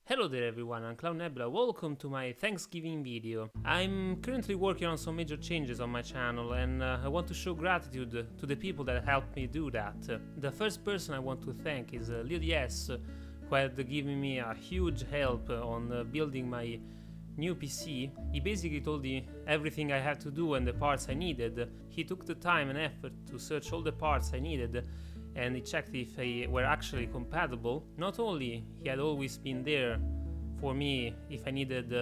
Hello there everyone, I'm MacLeod Nebula, welcome to my Thanksgiving video. I'm currently working on some major changes on my channel and I want to show gratitude to the people that helped me do that. The first person I want to thank is LeodS, who had given me a huge help on building my new PC. He basically told me everything I had to do and the parts I needed. He took the time and effort to search all the parts I needed and he checked if they were actually compatible. Not only he had always been there for me if I needed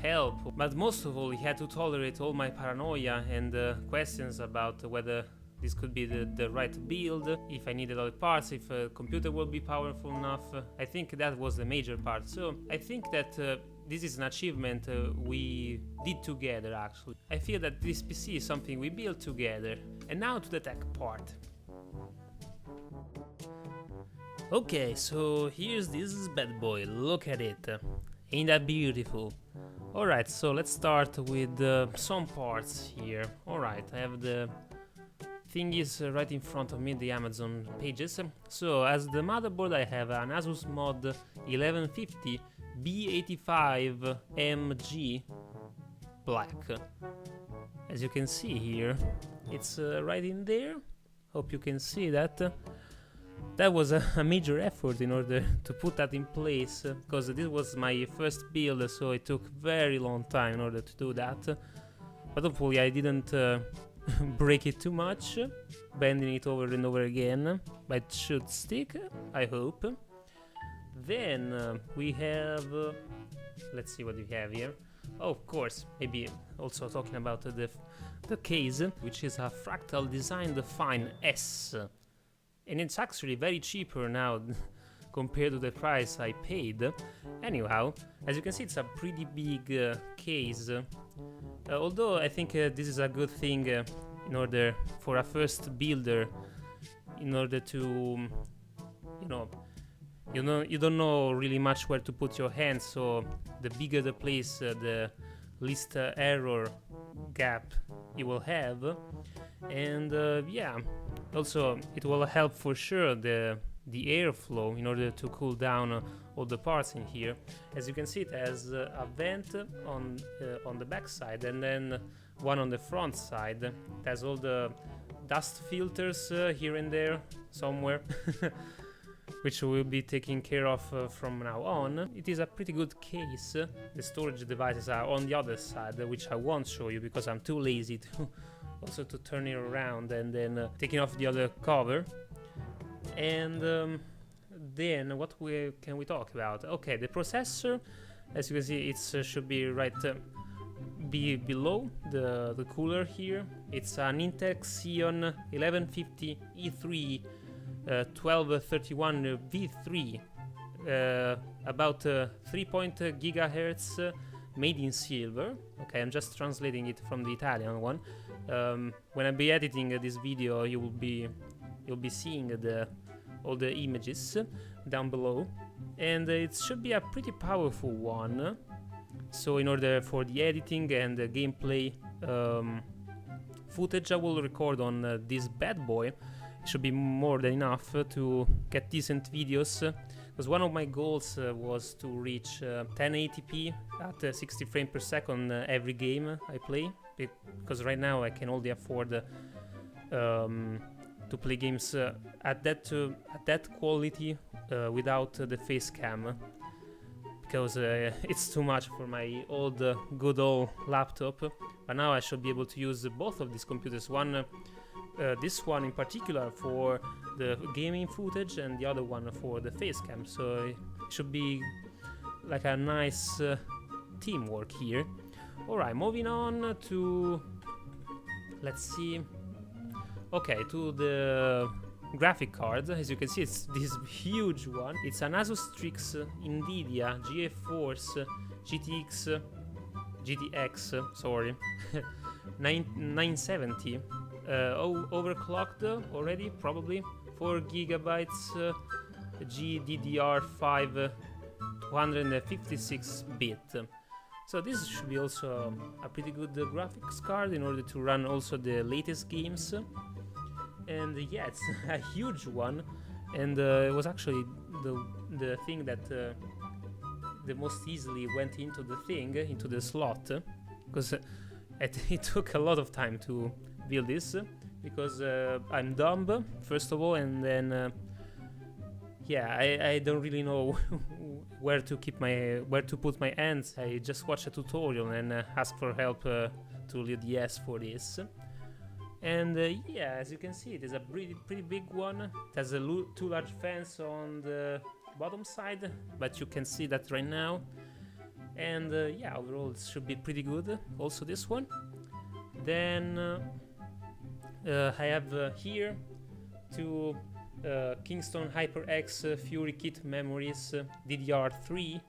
help, but most of all he had to tolerate all my paranoia and questions about whether this could be the right build, if I needed all the parts, if a computer would be powerful enough. I think that was the major part. So I think that this is an achievement we did together actually. I feel that this PC is something we built together. And now to the tech part. Okay, so here's this bad boy, look at it, ain't that beautiful? Alright, so let's start with some parts here. Alright, I have the thingies right in front of me, the Amazon pages. So as the motherboard I have an Asus Mod 1150 B85MG black. As you can see here, it's right in there, hope you can see that. That was a major effort in order to put that in place, because this was my first build, so it took very long time in order to do that. But hopefully I didn't break it too much, bending it over and over again, but it should stick, I hope. Then we have, let's see what we have here. Oh, of course, maybe also talking about the case, which is a Fractal Design Define S. And it's actually very cheaper now compared to the price I paid. Anyhow, as you can see, it's a pretty big case. Although I think this is a good thing in order for a first builder, in order to, you don't know really much where to put your hands. So the bigger the place, the least error gap you will have. And yeah. Also, it will help for sure the airflow in order to cool down all the parts in here. As you can see, it has a vent on the back side and then one on the front side. It has all the dust filters here and there somewhere, which will be taken care of from now on. It is a pretty good case. The storage devices are on the other side, which I won't show you because I'm too lazy to also to turn it around and then taking off the other cover. And then what can we talk about? Okay, the processor, as you can see, it should be right below the cooler here. It's an Intel Xeon 1150 E3 1231 V3, about 3.0 GHz, made in silver. Okay, I'm just translating it from the Italian one. When I be editing this video, you'll be seeing all the images down below, and it should be a pretty powerful one. So in order for the editing and the gameplay footage I will record on this bad boy, it should be more than enough to get decent videos. Because one of my goals was to reach 1080p at 60 frames per second every game I play, because right now I can only afford to play games at that quality without the face cam, because it's too much for my old good old laptop. But now I should be able to use both of these computers, this one in particular for the gaming footage and the other one for the face cam, so it should be like a nice teamwork here. Alright, moving on to, let's see, okay, to the graphic card. As you can see, it's this huge one. It's an Asus Strix Nvidia GeForce GTX 970. Overclocked already, probably 4 GB GDDR5 256-bit. So this should be also a pretty good graphics card in order to run also the latest games. And yeah, it's a huge one, and it was actually the thing that the most easily went into the thing, into the slot, because it took a lot of time to build this, because I'm dumb, first of all, and then yeah, I don't really know where to put my hands. I just watched a tutorial and asked for help to LeoDS for this. And yeah, as you can see, it is a pretty big one. It has two large fans on the bottom side, but you can see that right now. And yeah, overall it should be pretty good. Also this one. Then I have here two Kingston HyperX Fury Kit memories, DDR3.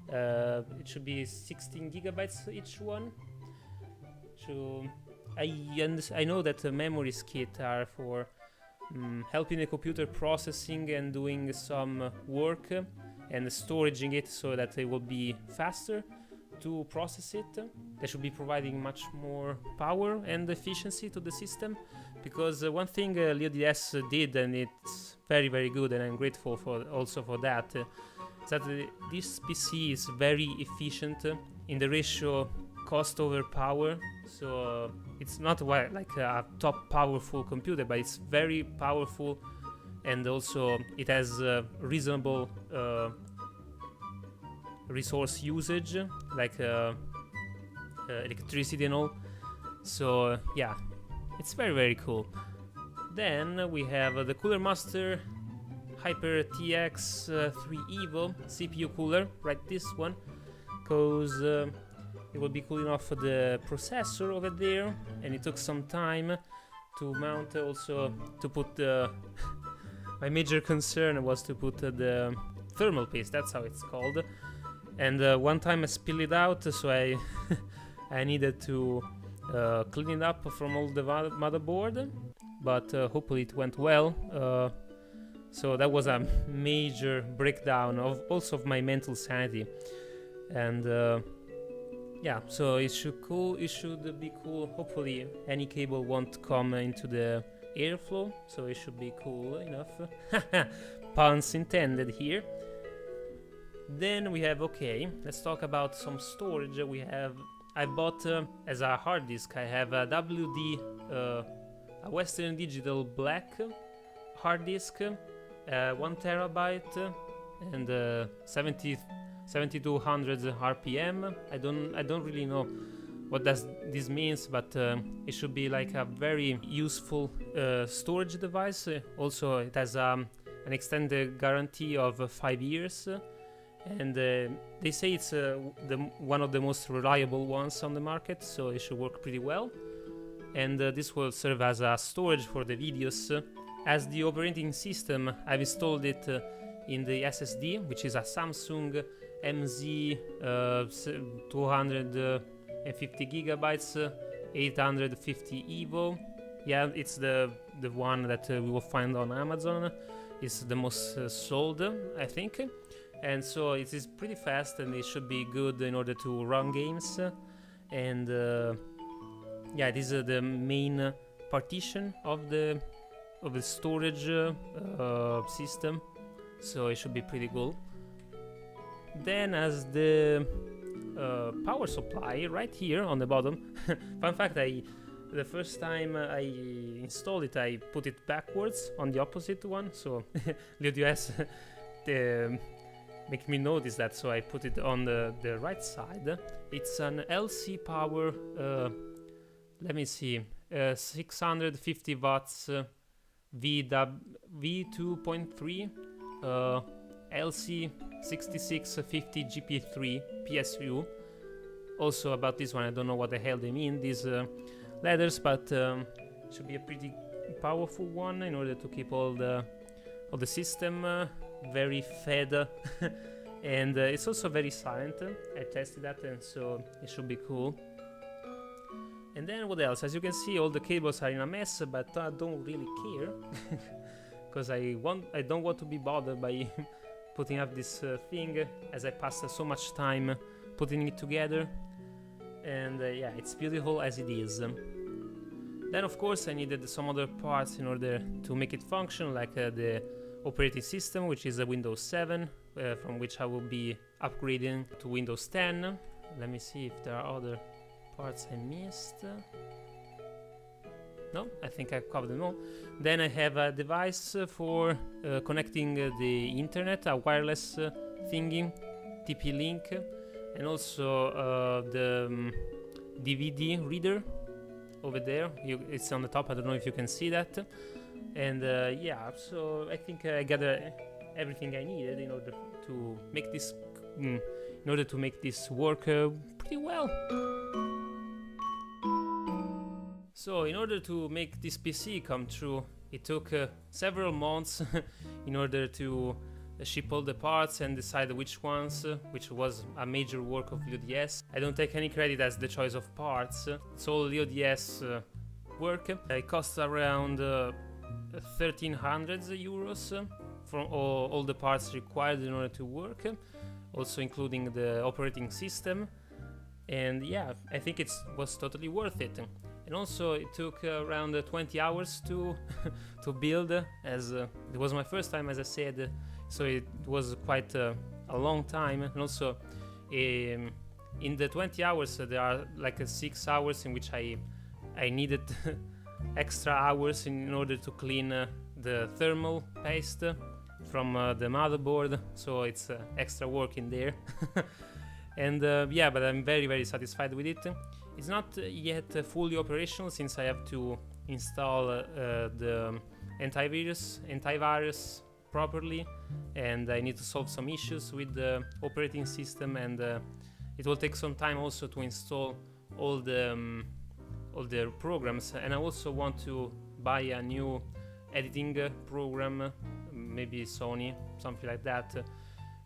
It should be 16 gigabytes each one. So I know that the memories kit are for helping the computer processing and doing some work and storaging it so that it will be faster to process it. They should be providing much more power and efficiency to the system, because one thing LeoDS did, and it's very good, and I'm grateful for also for that, is that this PC is very efficient in the ratio cost over power. So it's not like a top powerful computer, but it's very powerful, and also it has reasonable resource usage, like electricity and all. So yeah, it's very cool. Then we have the Cooler Master Hyper TX 3 Evo CPU cooler, right? This one, because it will be cooling off the processor over there, and it took some time to mount. Also to put the my major concern was to put the thermal paste, that's how it's called, and one time I spilled it out, so I I needed to clean it up from all the motherboard, but hopefully it went well. So that was a major breakdown of my mental sanity, and yeah, so it should be cool. Hopefully any cable won't come into the airflow, so it should be cool enough. Puns intended here. Then we have, okay, let's talk about some storage. I bought as a hard disk, I have a WD, a Western Digital Black hard disk, 1 terabyte, and 7200 RPM. I don't really know what this means, but it should be like a very useful storage device. Also, it has an extended guarantee of 5 years, and they say it's one of the most reliable ones on the market, so it should work pretty well. And this will serve as a storage for the videos. As the operating system, I've installed it in the SSD, which is a Samsung MZ 250 gigabytes 850 Evo. Yeah, it's the one that we will find on Amazon. It's the most sold, I think, and so it is pretty fast, and it should be good in order to run games. And yeah, this is the main partition of the storage system, so it should be pretty cool. Then as the power supply right here on the bottom. Fun fact, the first time I installed it, I put it backwards on the opposite one, so LeoDS make me notice that, so I put it on the right side. It's an LC power, let me see, 650 watts V2.3 LC 6650 GP3 PSU. Also about this one, I don't know what the hell they mean, these letters, but should be a pretty powerful one in order to keep all the system very fed. And it's also very silent. I tested that, and so it should be cool. And then what else? As you can see, all the cables are in a mess, but I don't really care because I don't want to be bothered by putting up this thing, as I passed so much time putting it together. And yeah, it's beautiful as it is. Then of course I needed some other parts in order to make it function, like the operating system, which is a Windows 7 from which I will be upgrading to Windows 10. Let me see if there are other parts I missed. No, I think I've covered them all. Then I have a device for connecting the internet, a wireless thingy, TP-Link, and also the DVD reader over there. It's on the top. I don't know if you can see that. And yeah, so I think I gathered everything I needed in order to make this work pretty well. So in order to make this PC come true, it took several months in order to ship all the parts and decide which ones, which was a major work of LeoDS. I don't take any credit as the choice of parts. It's all LeoDS work. It costs around 1,300 euros from all the parts required in order to work, also including the operating system. And yeah, I think it was totally worth it. And also it took around 20 hours to build, as it was my first time, as I said, so it was quite a long time. And also in the 20 hours there are like 6 hours in which I needed extra hours in order to clean the thermal paste from the motherboard, so it's extra work in there. And yeah, but I'm very satisfied with it. It's not yet fully operational since I have to install the antivirus properly, and I need to solve some issues with the operating system, and it will take some time also to install all the programs. And I also want to buy a new editing program, maybe Sony, something like that,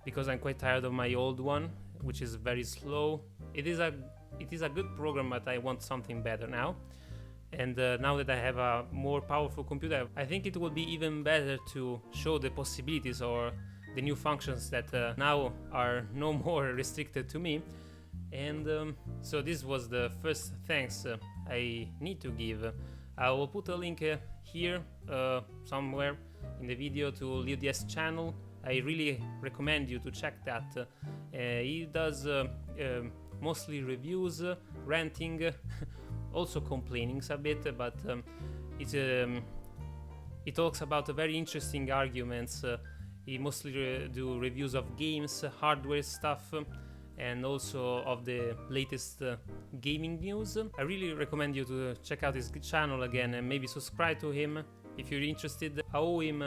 because I'm quite tired of my old one, which is very slow. It is a good program, but I want something better now. And now that I have a more powerful computer, I think it would be even better to show the possibilities or the new functions that now are no more restricted to me. And so this was the first thanks I need to give. I will put a link here somewhere in the video to LeoDS channel. I really recommend you to check that. He does mostly reviews, ranting, also complaining a bit, but he talks about very interesting arguments. He mostly do reviews of games, hardware stuff, and also of the latest gaming news. I really recommend you to check out his channel again and maybe subscribe to him if you're interested. I owe him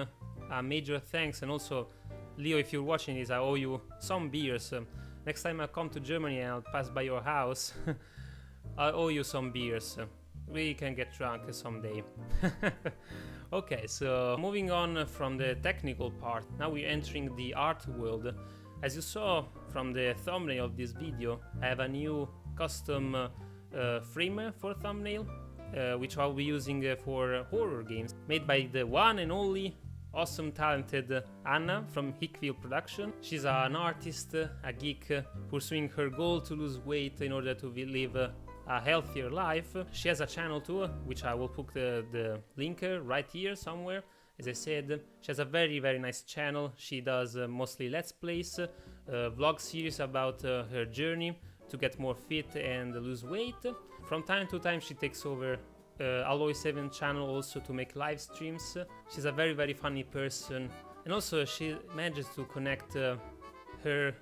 a major thanks, and also Leo, if you're watching this, I owe you some beers. Next time I come to Germany and I'll pass by your house, I owe you some beers. We can get drunk someday. Okay, so moving on from the technical part, now we're entering the art world. As you saw from the thumbnail of this video, I have a new custom frame for thumbnail, which I'll be using for horror games, made by the one and only awesome, talented Anna from HickvilleProductions. She's an artist, a geek, pursuing her goal to lose weight in order to live a healthier life. She has a channel too, which I will put the link right here somewhere. As I said, she has a very nice channel. She does mostly let's plays, vlog series about her journey to get more fit and lose weight. From time to time she takes over Aloy7 channel also to make live streams. She's a very funny person, and also she manages to connect her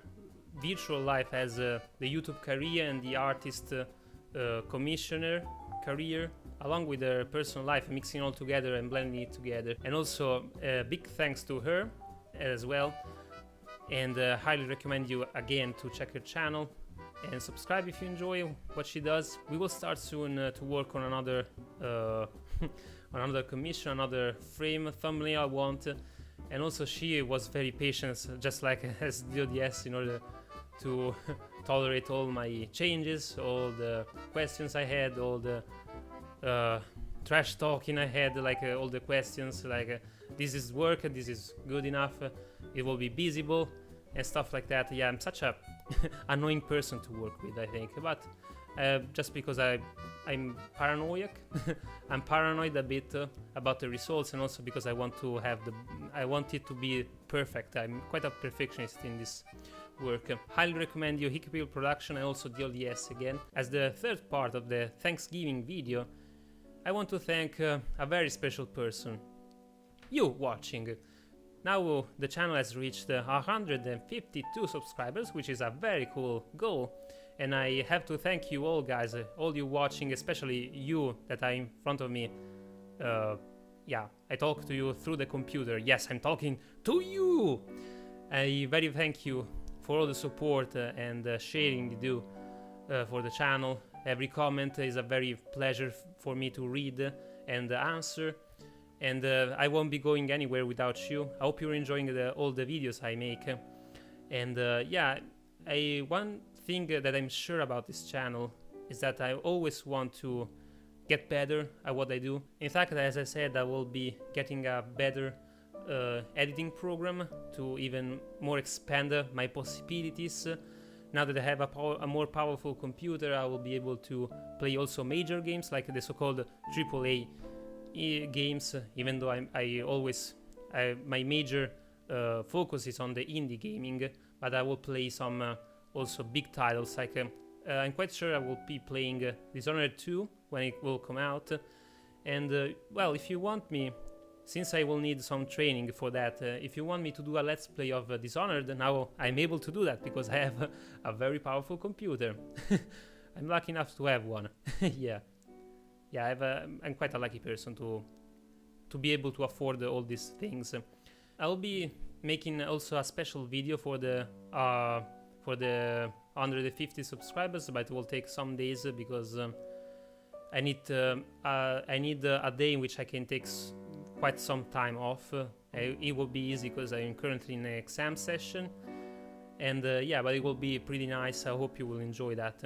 virtual life as the YouTube career and the artist commissioner career, along with her personal life, mixing all together and blending it together. And also big thanks to her as well, and highly recommend you again to check her channel and subscribe if you enjoy what she does. We will start soon to work on another another commission, another frame thumbnail I want. And also she was very patient, just like as LeoDS, in order to tolerate all my changes, all the questions I had, all the trash talking I had, like all the questions like this is work, this is good enough, it will be visible and stuff like that. Yeah, I'm such a annoying person to work with, I think, but just because I'm paranoid. I'm paranoid a bit about the results, and also because I want it to be perfect. I'm quite a perfectionist in this work. Highly recommend you HickvilleProduction and also the LDS again. As the third part of the Thanksgiving video, I want to thank a very special person. You watching. Now the channel has reached 152 subscribers, which is a very cool goal. And I have to thank you all, guys, all you watching, especially you that are in front of me. Yeah, I talk to you through the computer. Yes, I'm talking to you. I very thank you for all the support and sharing you do for the channel. Every comment is a very pleasure for me to read and answer. And I won't be going anywhere without you. I hope you're enjoying all the videos I make. And yeah, one thing that I'm sure about this channel is that I always want to get better at what I do. In fact, as I said, I will be getting a better editing program to even more expand my possibilities. Now that I have a more powerful computer, I will be able to play also major games like the so-called AAA games, even though my major focus is on the indie gaming, but I will play some also big titles like I'm quite sure I will be playing Dishonored 2 when it will come out. And well, if you want me, since I will need some training for that, if you want me to do a let's play of Dishonored, now I'm able to do that because I have a very powerful computer. I'm lucky enough to have one. Yeah. Yeah, I'm quite a lucky person to be able to afford all these things. I'll be making also a special video for the 150 subscribers, but it will take some days because I need a day in which I can take quite some time off. It will be easy because I'm currently in an exam session, and yeah, but it will be pretty nice. I hope you will enjoy that.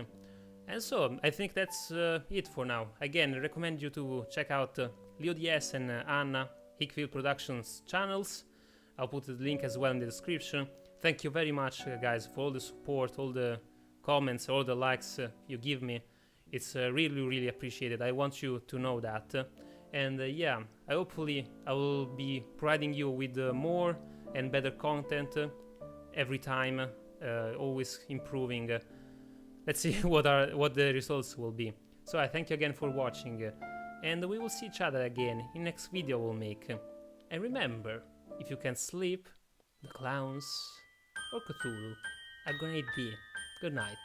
And so, I think that's it for now. Again, I recommend you to check out LeoDS and Anna, HickvilleProductions channels. I'll put the link as well in the description. Thank you very much, guys, for all the support, all the comments, all the likes you give me. It's really, really appreciated. I want you to know that. And yeah, hopefully I will be providing you with more and better content every time, always improving. Let's see what the results will be. So I thank you again for watching, and we will see each other again in next video we'll make. And remember, if you can't sleep, the clowns or Cthulhu are gonna eat thee. Good night.